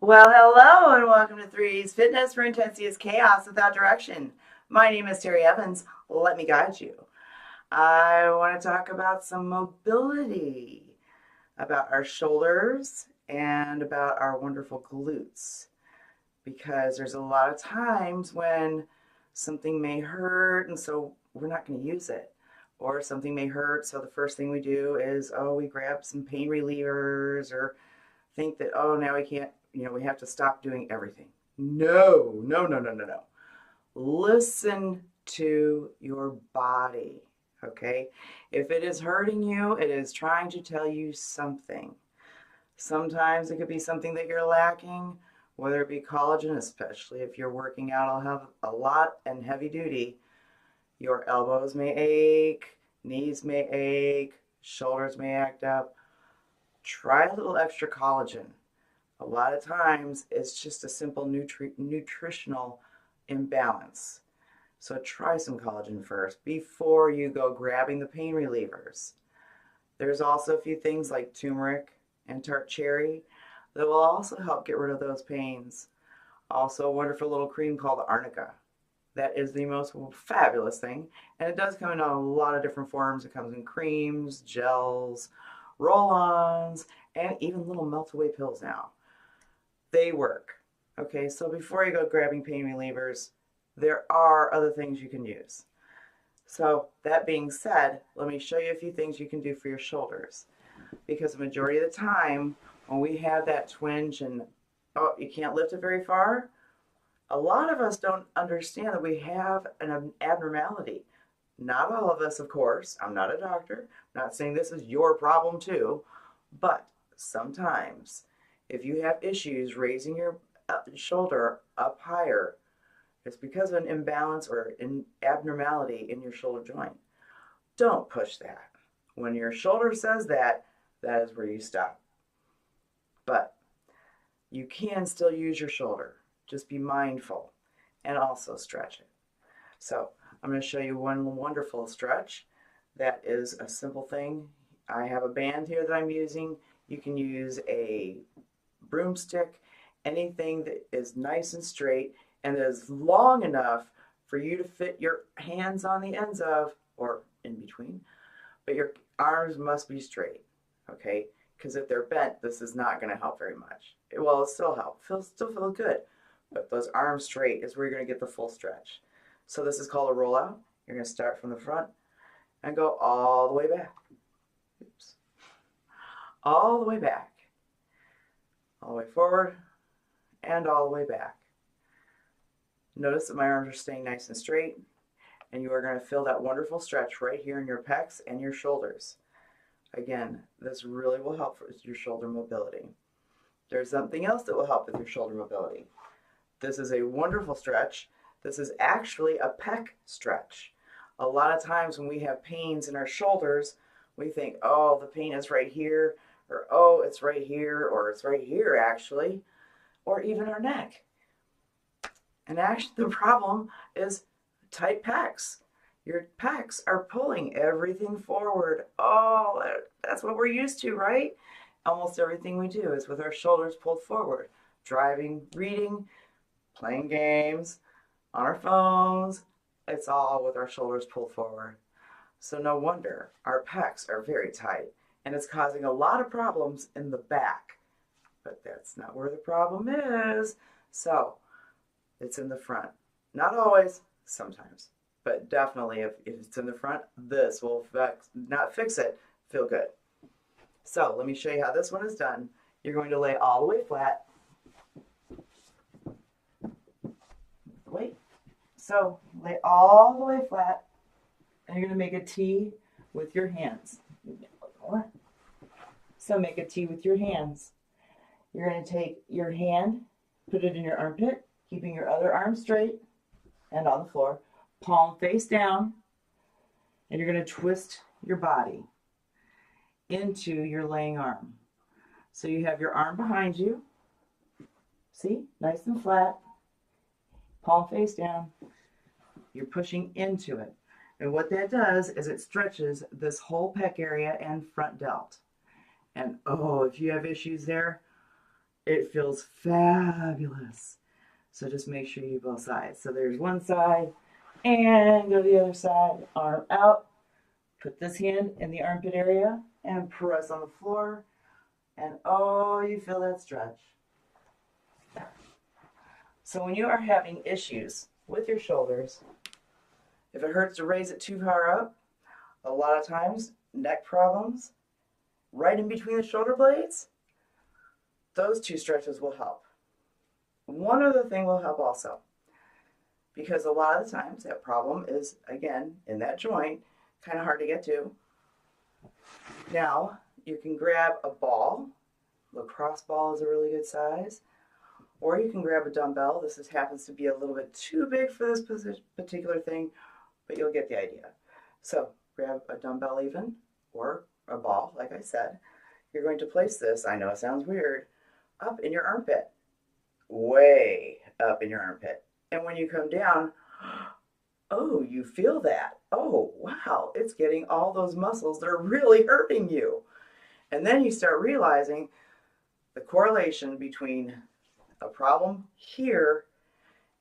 Well, hello and welcome to 3D's Fitness, where intensity is chaos without direction. My name is Terry Evans. Let me guide you. I want to talk about some mobility, about our shoulders, and about our wonderful glutes. Because there's a lot of times when something may hurt, and so we're not going to use it. Or something may hurt, so the first thing we do is, we grab some pain relievers or think that, now we can't, we have to stop doing everything. No, no, no, no, no, no. Listen to your body, okay? If it is hurting you, it is trying to tell you something. Sometimes it could be something that you're lacking, whether it be collagen, especially if you're working out, I'll have a lot and heavy duty. Your elbows may ache, knees may ache, shoulders may act up. Try a little extra collagen. A lot of times it's just a simple nutritional imbalance. So try some collagen first before you go grabbing the pain relievers. There's also a few things like turmeric and tart cherry that will also help get rid of those pains. Also a wonderful little cream called arnica. That is the most fabulous thing. And it does come in a lot of different forms. It comes in creams, gels, roll-ons, and even little melt-away pills now. They work. Okay, so before you go grabbing pain relievers, there are other things you can use. So that being said, let me show you a few things you can do for your shoulders. Because the majority of the time, when we have that twinge and, you can't lift it very far, a lot of us don't understand that we have an abnormality. Not all of us, of course. I'm not a doctor. I'm not saying this is your problem too. But sometimes, if you have issues raising your shoulder up higher, it's because of an imbalance or an abnormality in your shoulder joint. Don't push that. When your shoulder says that, that is where you stop. But you can still use your shoulder. Just be mindful and also stretch it. So I'm going to show you one wonderful stretch that is a simple thing. I have a band here that I'm using. You can use a broomstick, anything that is nice and straight and is long enough for you to fit your hands on the ends of, or in between, but your arms must be straight, okay? Because if they're bent, this is not going to help very much. It'll still help, still feel good, but those arms straight is where you're going to get the full stretch. So this is called a rollout. You're going to start from the front and go all the way back. Oops. All the way back. All the way forward and all the way back. Notice that my arms are staying nice and straight, and you are going to feel that wonderful stretch right here in your pecs and your shoulders. Again, this really will help with your shoulder mobility. There's something else that will help with your shoulder mobility. This is a wonderful stretch. This is actually a pec stretch. A lot of times when we have pains in our shoulders, we think, oh, the pain is right here, or oh, it's right here, or it's right here actually, or even our neck. And actually the problem is tight pecs. Your pecs are pulling everything forward. Oh, that's what we're used to, right? Almost everything we do is with our shoulders pulled forward. Driving, reading, playing games, on our phones, it's all with our shoulders pulled forward. So no wonder our pecs are very tight, and it's causing a lot of problems in the back. But that's not where the problem is. So it's in the front. Not always, sometimes. But definitely if it's in the front, this will not fix it, feel good. So let me show you how this one is done. You're going to lay all the way flat. Wait. So lay all the way flat, and you're going to make a T with your hands. So make a T with your hands. You're going to take your hand, put it in your armpit, keeping your other arm straight and on the floor, palm face down, and you're going to twist your body into your laying arm. So you have your arm behind you. See? Nice and flat. Palm face down. You're pushing into it. And what that does is it stretches this whole pec area and front delt. And oh, if you have issues there, It feels fabulous. So just make sure you do both sides. So there's one side and go to the other side, arm out. Put this hand in the armpit area and press on the floor. And oh, you feel that stretch. So when you are having issues with your shoulders, if it hurts to raise it too far up, a lot of times neck problems, right in between the shoulder blades, those two stretches will help. One other thing will help also, because a lot of the times that problem is, again, in that joint, kind of hard to get to. Now, you can grab a ball. Lacrosse ball is a really good size. Or you can grab a dumbbell. This happens to be a little bit too big for this particular thing, but you'll get the idea. So grab a dumbbell even, or a ball, like I said. You're going to place this, I know it sounds weird, up in your armpit. Way up in your armpit. And when you come down, oh, you feel that. Oh, wow, it's getting all those muscles that are really hurting you. And then you start realizing the correlation between a problem here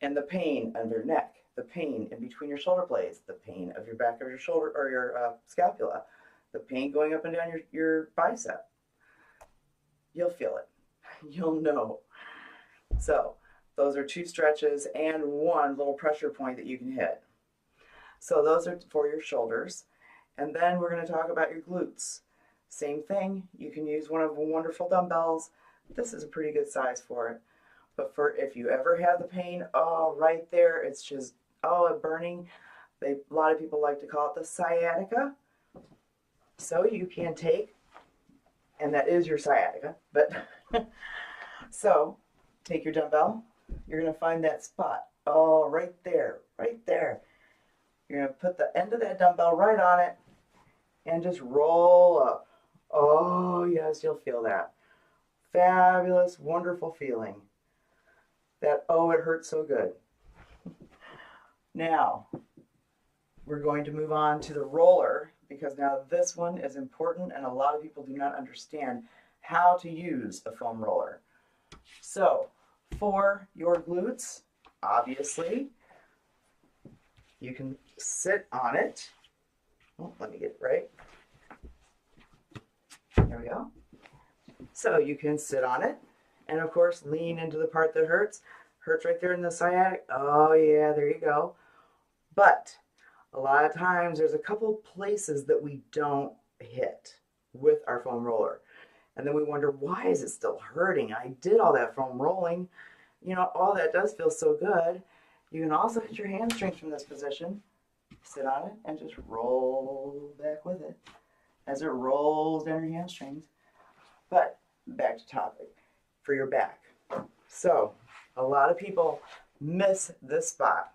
and the pain under your neck, the pain in between your shoulder blades, the pain of your back of your shoulder or your scapula, the pain going up and down your bicep. You'll feel it. You'll know. So those are two stretches and one little pressure point that you can hit. So those are for your shoulders. And then we're going to talk about your glutes. Same thing. You can use one of the wonderful dumbbells. This is a pretty good size for it. But for if you ever have the pain, oh, right there, it's just, oh, burning. A lot of people like to call it the sciatica. So you can take, and that is your sciatica, but so take your dumbbell. You're going to find that spot. Oh, right there, right there. You're going to put the end of that dumbbell right on it and just roll up. Oh, yes, you'll feel that. Fabulous, wonderful feeling. That, oh, it hurts so good. Now, we're going to move on to the roller, because now this one is important and a lot of people do not understand how to use a foam roller. So, for your glutes, obviously, you can sit on it. Oh, let me get it right. There we go. So you can sit on it and, of course, lean into the part that hurts. Hurts right there in the sciatic. Oh, yeah, there you go. But a lot of times there's a couple places that we don't hit with our foam roller. And then we wonder, why is it still hurting? I did all that foam rolling. You know, all that does feel so good. You can also hit your hamstrings from this position. Sit on it and just roll back with it as it rolls down your hamstrings. But back to topic for your back. So a lot of people miss this spot.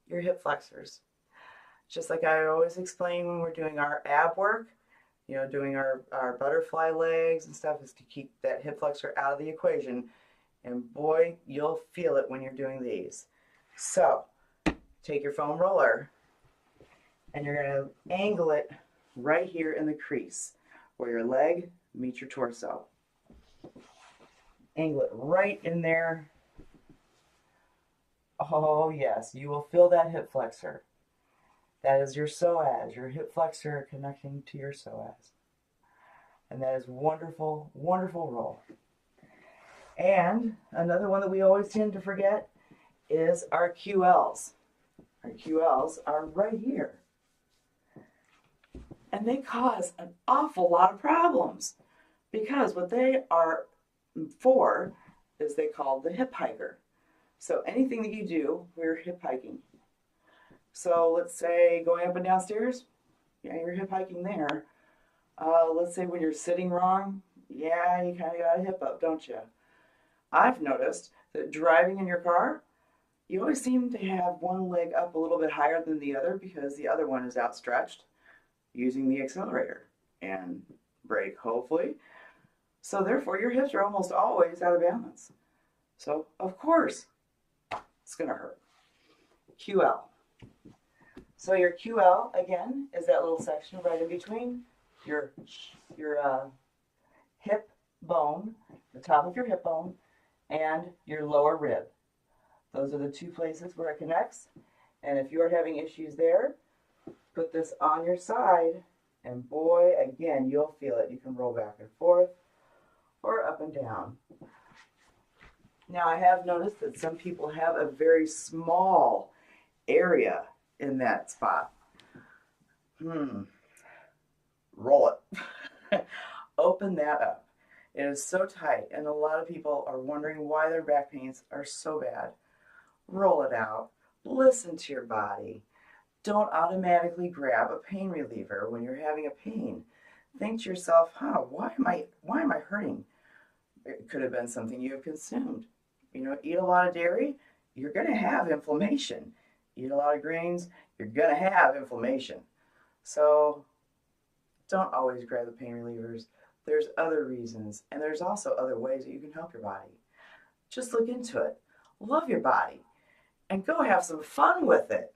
Your hip flexors. Just like I always explain when we're doing our ab work, you know, doing our butterfly legs and stuff, is to keep that hip flexor out of the equation. And boy, you'll feel it when you're doing these. So take your foam roller and you're going to angle it right here in the crease where your leg meets your torso. Angle it right in there. Oh yes, you will feel that hip flexor. That is your psoas, your hip flexor connecting to your psoas. And that is wonderful, wonderful roll. And another one that we always tend to forget is our QLs. Our QLs are right here. And they cause an awful lot of problems because what they are for is they call the hip hiker. So anything that you do, we're hip hiking. So let's say going up and down stairs, yeah, you're hip hiking there. Let's say when you're sitting wrong, yeah, you kind of got a hip up, don't you? I've noticed that driving in your car, you always seem to have one leg up a little bit higher than the other because the other one is outstretched using the accelerator and brake, hopefully. So therefore, your hips are almost always out of balance. So, of course, it's going to hurt. QL. So your QL, again, is that little section right in between your hip bone, the top of your hip bone, and your lower rib. Those are the two places where it connects. And if you're having issues there, put this on your side, and boy, again, you'll feel it. You can roll back and forth or up and down. Now, I have noticed that some people have a very small area in that spot. Roll it. Open that up. It is so tight, and a lot of people are wondering why their back pains are so bad. Roll it out. Listen to your body. Don't automatically grab a pain reliever when you're having a pain. Think to yourself, why am I hurting? It could have been something you have consumed. Eat a lot of dairy, you're going to have inflammation. Eat a lot of grains, you're going to have inflammation. So don't always grab the pain relievers. There's other reasons, and there's also other ways that you can help your body. Just look into it. Love your body, and go have some fun with it.